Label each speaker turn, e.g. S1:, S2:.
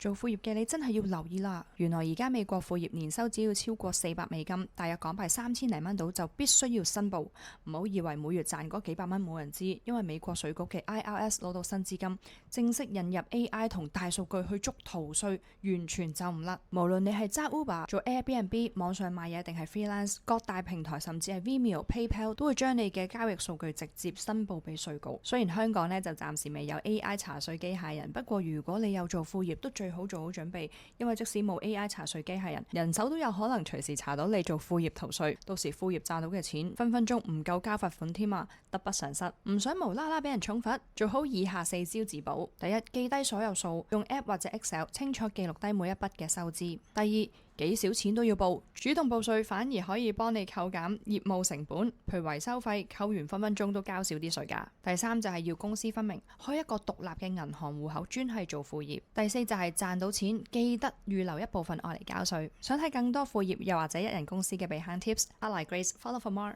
S1: 做副業嘅你真係要留意啦！原來而家美國副業年收只要超過$400，大約港幣3000零蚊到就必須要申報。唔好以為每月賺嗰幾百蚊冇人知，因為美國稅局嘅 IRS 攞到新資金，正式引入 AI 同大數據去捉逃稅，完全就唔甩。無論你係揸 Uber、做 Airbnb、網上賣嘢定係 freelance，各大平台甚至係 Vimeo、PayPal 都會將你嘅交易數據直接申報俾稅局。雖然香港呢就暫時未有 AI 查稅機械人，不過如果你有做副業，都最好做好準備，因為即使冇 AI 查稅機械人，人手都有可能隨時查到你做副業逃稅，到時副業賺到嘅錢分分鐘唔夠交罰款添啊，得不償失。唔想無啦啦俾人重罰，做好以下4招自保。第一，記低所有數，用 App 或者 Excel 清楚記錄低每一筆嘅收支。第二，幾少錢都要報，主動報稅反而可以幫你扣減業務成本，譬如維修費扣完分分鐘都交少啲稅㗎。第三就係要公私分明，開一個獨立嘅銀行戶口專係做副業。第四就係賺到錢記得預留一部分愛嚟交稅。想睇更多副業又或者一人公司嘅避坑 tips，I like Grace，follow for more。